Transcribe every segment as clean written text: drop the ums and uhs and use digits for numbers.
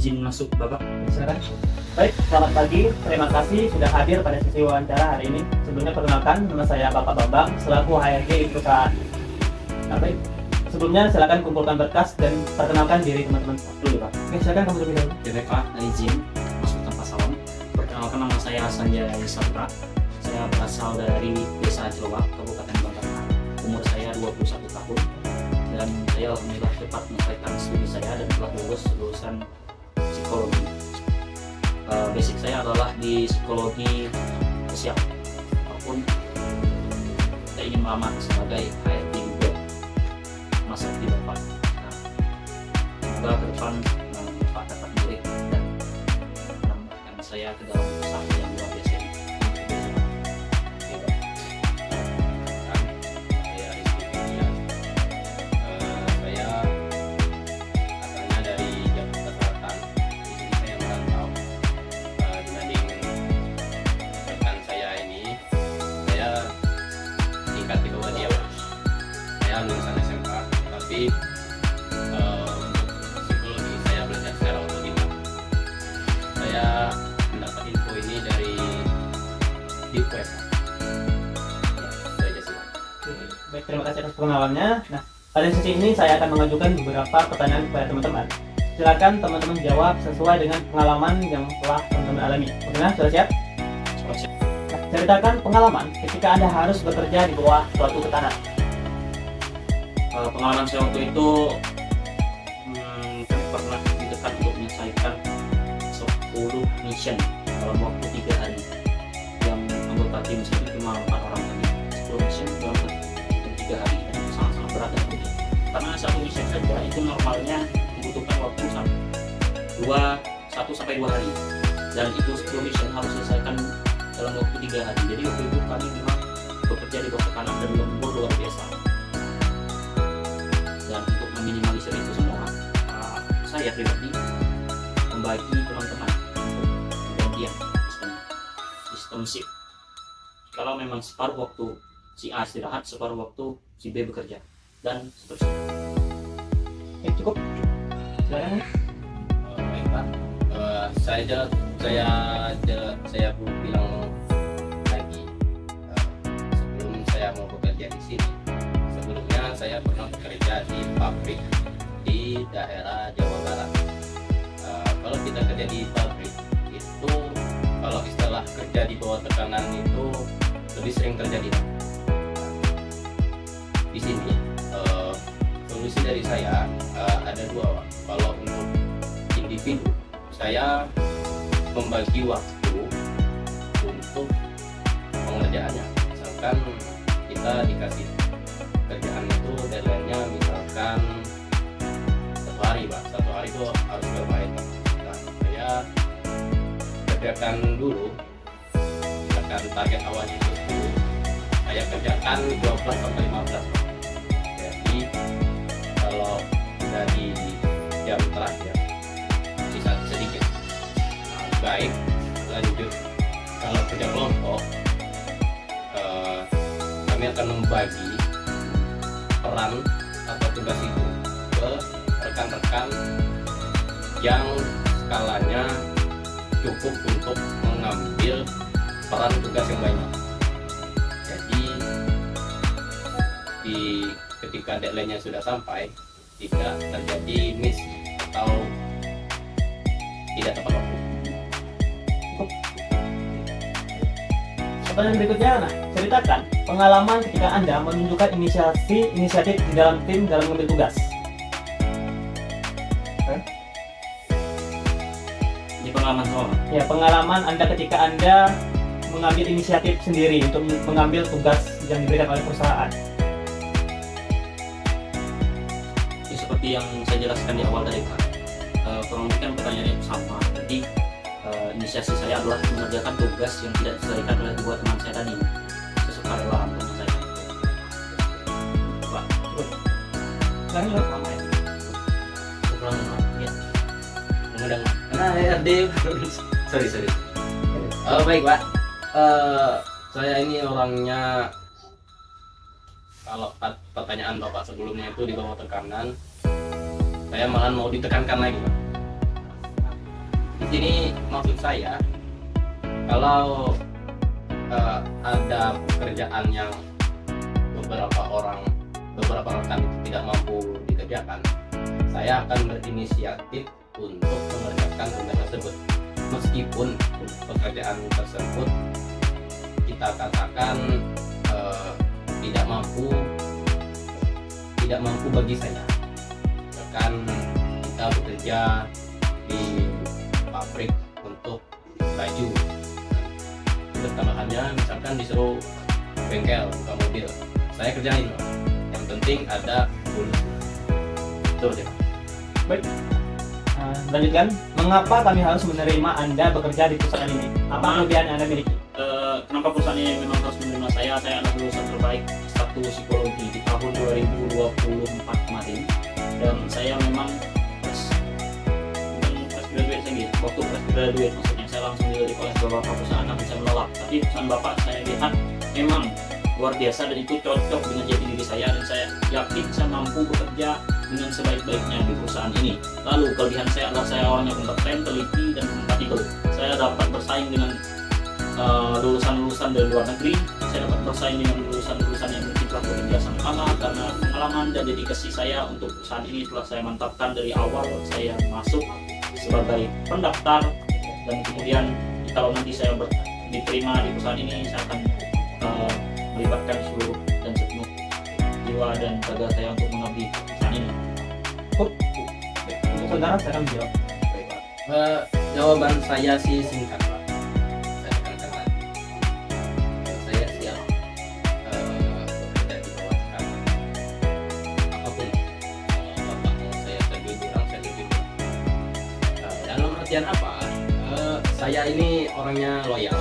izin masuk Bapak. Silakan. Baik, selamat pagi. Terima kasih sudah hadir pada sesi wawancara hari ini. Sebelumnya perkenalkan, nama saya Bapak Bambang selaku HRD di perusahaan. Nah, baik. Sebelumnya silakan kumpulkan berkas dan perkenalkan diri teman-teman dulu, Pak. Oke, silakan kamu terlebih dahulu. Ya baik Pak, izin masuk tanpa salam. Perkenalkan, nama saya Sanjaya Sabra. Saya berasal dari Desa Jelowak, Kabupaten Bangka. Umur saya 21 tahun dan saya alhamdulillah cepat menyelesaikan studi saya dan telah lulus lulusan psikologi. Basic saya adalah di psikologi sosial, ataupun saya ingin melamar sebagai HRD juga masa di Bapak. Nah, semoga ke depan Pak dapat memilih dan menambahkan saya ke dalam usaha yang luar biasa ini. Saya Rizky Kurniawan. Saya asalnya dari Jakarta Selatan. Di sini saya merantau. Dibanding rekan saya ini, saya tingkat di bawah dia. Saya lulusan SMK, tapi untuk psikologi saya belajar secara otodidak. Saya mendapat info ini dari deep web. Ya, itu aja sih, Pak. Oke, baik, terima kasih atas pengenalannya. Nah, pada sesi ini saya akan mengajukan beberapa pertanyaan kepada teman-teman. Silakan teman-teman jawab sesuai dengan pengalaman yang telah teman-teman alami. Bagaimana? Sudah siap? Nah, ceritakan pengalaman ketika Anda harus bekerja di bawah suatu tekanan. Pengalaman saya waktu itu kami pernah ditekan untuk menyelesaikan 10 mission dalam waktu 3 hari. Yang anggota tim saya itu cuma 4 orang tadi. 10 mission dalam waktu 3 hari dan itu sangat-sangat berat dan rumit. Karena satu mission saja itu normalnya membutuhkan waktu 1-2 hari, dan itu 10 mission harus selesaikan dalam waktu 3 hari. Jadi waktu itu kami memang bekerja di bawah tekanan dan lembur luar biasa. Dan untuk meminimalisir itu semua, saya pribadi membagi teman-teman untuk penggantian sistem shift. Kalau memang separuh waktu si A istirahat, separuh waktu si B bekerja, dan seterusnya. Cukup. Silakan. Baik Pak, saya perlu bilang lagi, sebelum saya mau bekerja di sini, sebelumnya saya pernah bekerja di pabrik di daerah Jawa Barat. Kalau kita kerja di pabrik itu, kalau istilah kerja di bawah tekanan itu lebih sering terjadi. Di sini solusi dari saya ada dua. Kalau untuk individu, saya membagi waktu untuk pengerjaannya. Misalkan kita dikasih kerjaan itu deadline-nya misalkan 1 hari, Pak. 1 hari itu harus berapa item. Nah, saya kerjakan dulu. Misalkan target awalnya itu 10, saya kerjakan 12 sampai 15. Jadi kalau udah di jam terakhir sisa sedikit. Nah, baik, lanjut. Kalau kerja kelompok, kami akan membagi peran atau tugas itu ke rekan-rekan yang skalanya cukup untuk mengambil peran tugas yang banyak. Jadi ketika deadline-nya sudah sampai, tidak terjadi miss atau tidak tepat waktu. Pertanyaan berikutnya, nah, ceritakan pengalaman ketika Anda menunjukkan inisiatif di dalam tim dalam mengambil tugas. Ini pengalaman soal Ya, pengalaman Anda ketika Anda mengambil inisiatif sendiri untuk mengambil tugas yang diberikan oleh perusahaan. ya, seperti yang saya jelaskan di awal tadi Pak. Kurang lebih kan pertanyaannya itu sama. Jadi inisiasi saya adalah mengerjakan tugas yang tidak diselesaikan oleh dua teman saya tadi, sesukarela untuk menyelesaikan itu. Pak, Sekarang ya, lama ya? Kurang ya. Mengundang HRD. sorry. Baik Pak, saya ini orangnya, kalau pertanyaan Bapak sebelumnya itu di bawah tekanan, saya malah mau ditekankan lagi Pak. Di sini maksud saya, kalau ada pekerjaan yang beberapa rekan itu tidak mampu dikerjakan, saya akan berinisiatif untuk mengerjakan tugas tersebut, meskipun pekerjaan tersebut kita katakan tidak mampu bagi saya. Bahkan kita bekerja di pabrik untuk baju, tambahannya misalkan disuruh bengkel buka mobil, saya kerjain loh. Yang penting ada bonus. Betul ya. Baik. Lanjutkan, mengapa kami harus menerima Anda bekerja di perusahaan ini? Apa kelebihan yang Anda miliki? Kenapa perusahaan ini memang harus menerima saya? Saya adalah lulusan terbaik satu psikologi di tahun 2024 kemarin, dan saya memang fresh graduate lagi. Waktu fresh graduate maksudnya saya langsung dilirik oleh beberapa perusahaan, namun saya menolak. Tapi perusahaan bapak saya lihat memang luar biasa dan itu cocok dengan jati diri saya, dan saya yakin saya mampu bekerja dengan sebaik-baiknya di perusahaan ini. Lalu kelebihan saya adalah saya orangnya kompeten, teliti, dan kompatibel. Saya dapat bersaing dengan lulusan-lulusan dari luar negeri. Saya dapat bersaing dengan lulusan-lulusan yang mungkin telah bekerja sama, karena pengalaman dan dedikasi saya untuk perusahaan ini telah saya mantapkan dari awal saya masuk sebagai pendaftar, dan kemudian kalau nanti saya diterima di perusahaan ini, saya akan melibatkan seluruh dan sepenuh jiwa dan tenaga saya untuk mengabdi perusahaan ini. Untuk saudara, saya akan menjawab. Jawaban saya sih singkat, Pak. Saya tekankan lagi, saya siap bekerja di bawah tekanan. Apapun bapak mau saya terjun jurang, saya terjun jurang. Dalam artian apa? Saya ini orangnya loyal,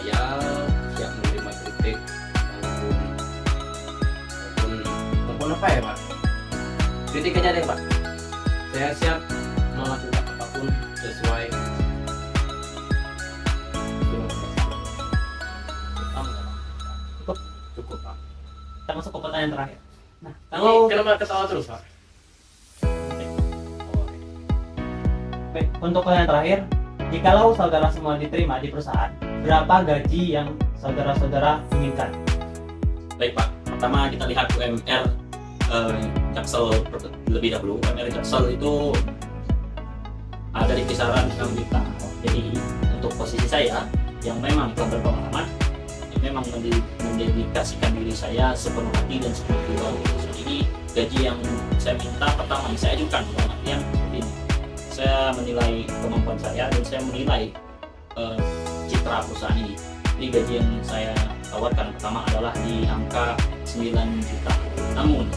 siap menerima kritik maupun apa ya, Pak? Kritik aja deh, Pak. Saya siap melakukan apapun sesuai cukup, Pak. Kita masuk ke pertanyaan terakhir. Nah, Kalau kalau kenapa ketawa terus, Pak? baik, untuk pertanyaan terakhir, jikalau saudara semua diterima di perusahaan, berapa gaji yang saudara-saudara inginkan? Baik Pak, pertama kita lihat UMR Jaksel lebih dahulu. UMR Jaksel itu ada di kisaran 6 juta. Jadi untuk posisi saya yang memang telah berpengalaman, yang memang mendedikasikan diri saya sepenuh hati dan sepenuh jiwa untuk perusahaan ini, gaji yang saya minta pertama yang saya ajukan dalam artian seperti ini. Saya menilai kemampuan saya dan saya menilai citra perusahaan ini. Jadi gaji yang saya tawarkan pertama adalah di angka 9 juta. Namun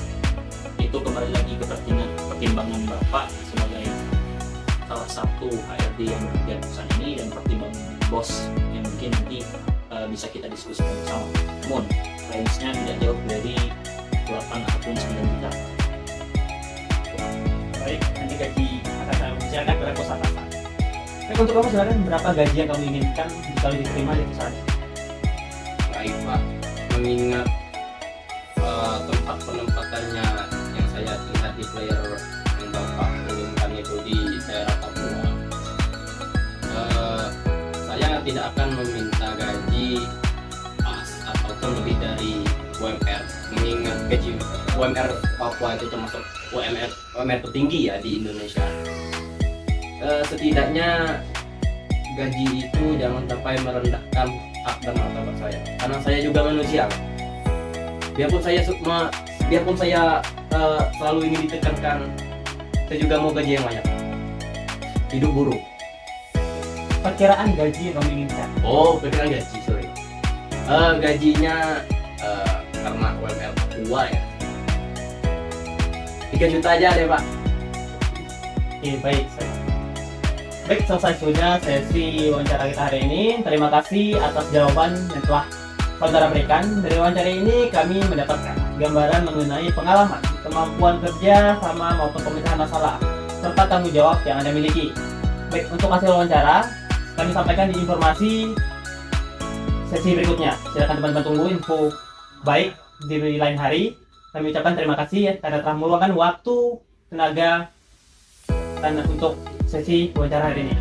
itu kembali lagi ke pertimbangan Bapak sebagai salah satu HRD yang bekerja di perusahaan ini, dan pertimbangan bos yang mungkin nanti bisa kita diskusikan bersama. Namun range-nya tidak jauh dari 8 ataupun 9 juta. Baik, nanti gaji akan saya bicarakan pada pos atasan. Baik, untuk kamu saudara, berapa gaji yang kamu inginkan jika diterima di perusahaan ini? Baik, Pak. Mengingat tempat penempatannya yang saya lihat di player yang Bapak inginkan itu di daerah Papua, saya tidak akan meminta gaji pas ataupun lebih dari UMR. Mengingat gaji UMR Papua itu termasuk UMR tertinggi ya di Indonesia. Setidaknya gaji itu jangan sampai merendahkan hak dan martabat saya, karena saya juga manusia. Biarpun saya selalu ingin ditekankan, saya juga mau gaji yang layak. Hidup buruk. Perkiraan gaji yang kamu inginkan? Oh, perkiraan gaji, sorry. Gajinya karena UMR Papua ya, 3 juta aja deh, Pak. Oke, baik. Baik, selesai sudah sesi wawancara kita hari ini. Terima kasih atas jawaban yang telah saudara berikan. Dari wawancara ini kami mendapatkan gambaran mengenai pengalaman, kemampuan kerja, sama maupun pemecahan masalah, serta tanggung jawab yang Anda miliki. Baik, untuk hasil wawancara kami sampaikan di informasi sesi berikutnya. Silakan teman-teman tunggu info baik di lain hari. Kami ucapkan terima kasih karena telah meluangkan waktu, tenaga, dan untuk sesi wawancara hari ini.